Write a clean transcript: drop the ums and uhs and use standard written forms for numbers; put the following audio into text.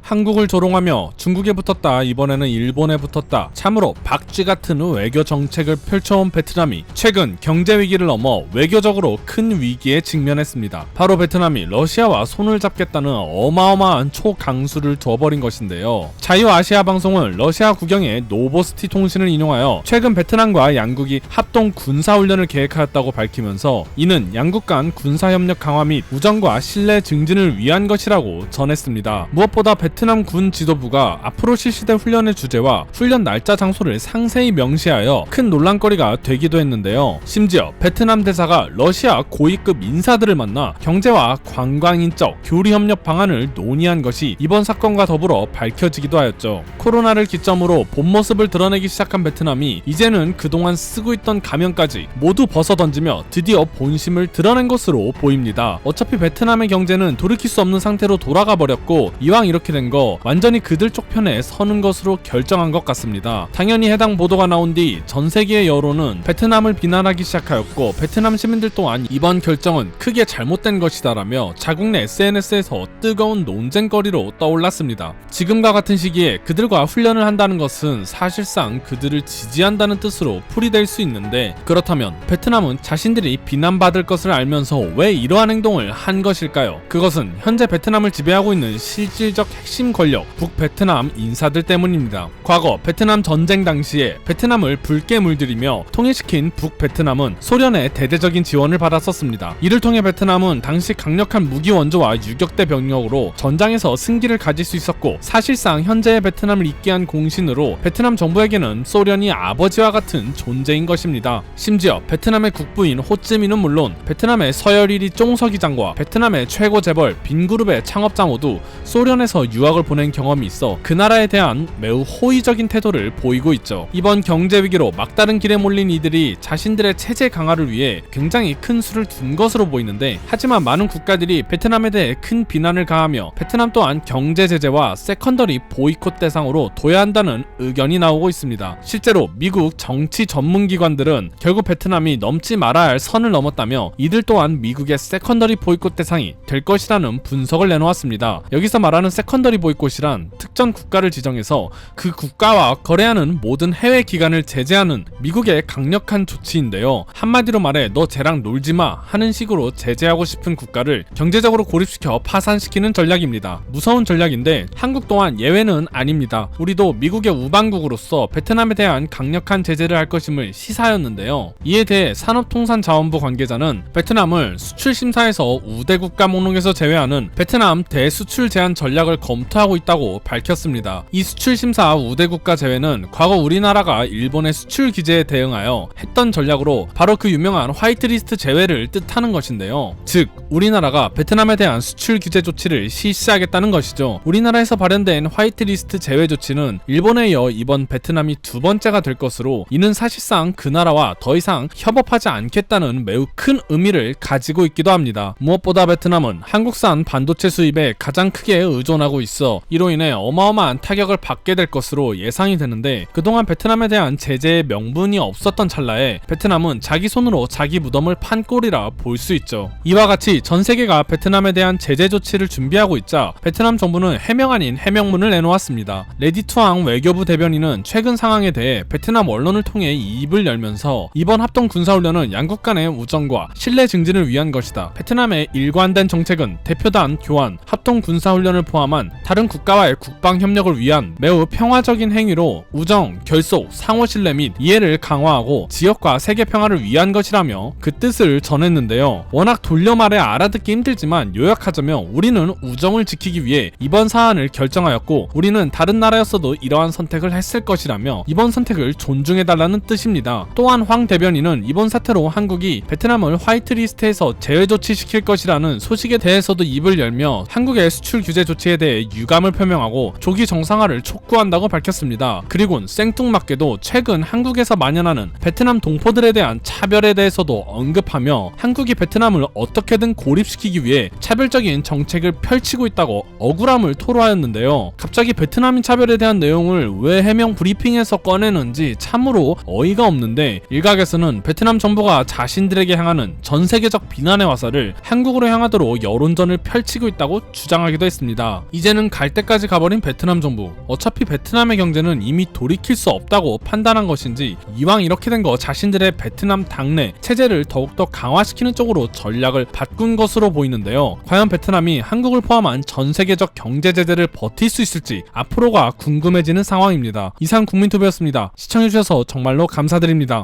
한국을 조롱하며 중국에 붙었다 이번에는 일본에 붙었다. 참으로 박쥐 같은 외교 정책을 펼쳐온 베트남이 최근 경제 위기를 넘어 외교적으로 큰 위기에 직면했습니다. 바로 베트남이 러시아와 손을 잡겠다는 어마어마한 초강수를 둬버린 것인데요. 자유아시아 방송은 러시아 국영의 노보스티 통신을 인용하여 최근 베트남과 양국이 합동 군사훈련을 계획하였다고 밝히면서 이는 양국 간 군사협력 강화 및 우정과 신뢰 증진을 위한 것이라고 전했습니다. 무엇보다 베트남 군 지도부가 앞으로 실시될 훈련의 주제와 훈련 날짜 장소를 상세히 명시하여 큰 논란거리가 되기도 했는데요. 심지어 베트남 대사가 러시아 고위급 인사들을 만나 경제와 관광인적 교류협력 방안을 논의한 것이 이번 사건과 더불어 밝혀지기도 하였죠. 코로나를 기점으로 본 모습을 드러내기 시작한 베트남이 이제는 그동안 쓰고 있던 가면까지 모두 벗어던지며 드디어 본심을 드러낸 것으로 보입니다. 어차피 베트남의 경제는 돌이킬 수 없는 상태로 돌아가 버렸고 이왕 이렇게 된 거 완전히 그들 쪽 편에 서는 것으로 결정한 것 같습니다. 당연히 해당 보도가 나온 뒤 전 세계의 여론은 베트남을 비난하기 시작하였고 베트남 시민들 또한 이번 결정은 크게 잘못된 것이다라며 자국 내 SNS에서 뜨거운 논쟁거리로 떠올랐습니다. 지금과 같은 시기에 그들과 훈련을 한다는 것은 사실상 그들을 지지한다는 뜻으로 풀이될 수 있는데 그렇다면 베트남은 자신들이 비난받을 것을 알면서 왜 이러한 행동을 한 것일까요? 그것은 현재 베트남을 지배하고 있는 실질적 핵심 권력 북베트남 인사들 때문입니다. 과거 베트남 전쟁 당시에 베트남을 붉게 물들이며 통일시킨 북베트남은 소련의 대대적인 지원을 받았었습니다. 이를 통해 베트남은 당시 강력한 무기 원조와 유격대 병력으로 전장에서 승기를 가질 수 있었고 사실상 현재의 베트남을 잇게 한 공신으로 베트남 정부에게는 소련이 아버지와 같은 존재인 것입니다. 심지어 베트남의 국부인 호찌민은 물론 베트남의 서열일위 쫑서기장과 베트남의 최고 재벌 빈그룹의 창업자 모두 소련에서 유학을 보낸 경험이 있어 그 나라에 대한 매우 호의적인 태도를 보이고 있죠. 이번 경제 위기로 막다른 길에 몰린 이들이 자신들의 체제 강화를 위해 굉장히 큰 수를 둔 것으로 보이는데 하지만 많은 국가들이 베트남에 대해 큰 비난을 가하며 베트남 또한 경제 제재와 세컨더리 보이콧 대상으로 둬야 한다는 의견이 나오고 있습니다. 실제로 미국 정치 전문기관들은 결국 베트남이 넘지 말아야 할 선을 넘었다며 이들 또한 미국의 세컨더리 보이콧 대상이 될 것이라는 분석을 내놓았습니다. 여기서 말하는 세컨더리 보이콧이란 특정 국가를 지정해서 그 국가와 거래하는 모든 해외 기관을 제재하는 미국의 강력한 조치인데요. 한마디로 말해 너 쟤랑 놀지마 하는 식으로 제재하고 싶은 국가를 경제적으로 고립시켜 파산시키는 전략입니다. 무서운 전략인데 한국 또한 예외는 아닙니다. 우리도 미국의 우방국으로서 베트남에 대한 강력한 제재를 할 것임을 시사하였는데요. 이에 대해 산업통상자원부 관계자는 베트남을 수출심사에서 우대국가 목록에서 제외하는 베트남 대수출 제한 전략을 검토하고 있다고 밝혔습니다. 이 수출심사 우대국가 제외는 과거 우리나라가 일본의 수출 규제에 대응하여 했던 전략으로 바로 그 유명한 화이트리스트 제외를 뜻하는 것인데요. 즉 우리나라가 베트남에 대한 수출 규제 조치를 실시하겠다는 것이죠. 우리나라에서 발현된 화이트리스트 제외 조치는 일본에 이어 이번 베트남이 두 번째가 될 것으로 이는 사실상 그 나라와 더 이상 협업하지 않겠다는 매우 큰 의미를 가지고 있기도 합니다. 무엇보다 베트남은 한국산 반도체 수입에 가장 크게 의존하고 있어 이로 인해 어마어마한 타격을 받게 될 것으로 예상이 되는데 그동안 베트남에 대한 제재의 명분이 없었던 찰나에 베트남은 자기 손으로 자기 무덤을 판 꼴이라 볼 수 있죠. 이와 같이 전 세계가 베트남에 대한 제재 조치를 준비하고 있자 베트남 정부는 해명 아닌 해명문을 내놓았습니다. 레디 투앙 외교부 대변인은 최근 상황에 대해 베트남 언론을 통해 입을 열면서 이번 합동 군사훈련은 양국 간의 우정과 신뢰 증진을 위한 것이다. 베트남의 일관된 정책은 대표단 교환, 합동 군사훈련을 포함한 다른 국가와의 국방 협력을 위한 매우 평화적인 행위로 우정, 결속, 상호 신뢰 및 이해를 강화하고 지역과 세계 평화를 위한 것이라며 그 뜻을 전했는데요. 워낙 돌려 말해 알아듣기 힘들지만 요약하자면 우리는 우정을 지키기 위해 이번 사안을 결정하였고 우리는 다른 나라였어도 이러한 선택을 했을 것이라며 이번 선택을 존중해달라는 뜻입니다. 또한 황 대변인은 이번 사태로 한국이 베트남을 화이트리스트에서 제외 조치시킬 것이라는 소식에 대해서도 입을 열며 한국의 수출 규제 조치에 대해 유감을 표명하고 조기 정상화를 촉구한다고 밝혔습니다. 그리고는 생뚱맞게도 최근 한국에서 만연하는 베트남 동포들에 대한 차별에 대해서도 언급하며 한국이 베트남을 어떻게든 고립시키기 위해 차별적인 정책을 펼치고 있다고 억울함을 토로하였는데요. 갑자기 베트남인 차별에 대한 내용을 왜 해명 브리핑에서 꺼내는지 참으로 어이가 없는데 일각에서는 베트남 정부가 자신들에게 향하는 전 세계적 비난의 화살을 한국으로 향하도록 여론전을 펼치고 있다고 주장하기도 했습니다. 이제는 이제는 갈 때까지 가버린 베트남 정부. 어차피 베트남의 경제는 이미 돌이킬 수 없다고 판단한 것인지 이왕 이렇게 된 거 자신들의 베트남 당내 체제를 더욱더 강화시키는 쪽으로 전략을 바꾼 것으로 보이는데요. 과연 베트남이 한국을 포함한 전 세계적 경제 제재를 버틸 수 있을지 앞으로가 궁금해지는 상황입니다. 이상 국민투표였습니다. 시청해주셔서 정말로 감사드립니다.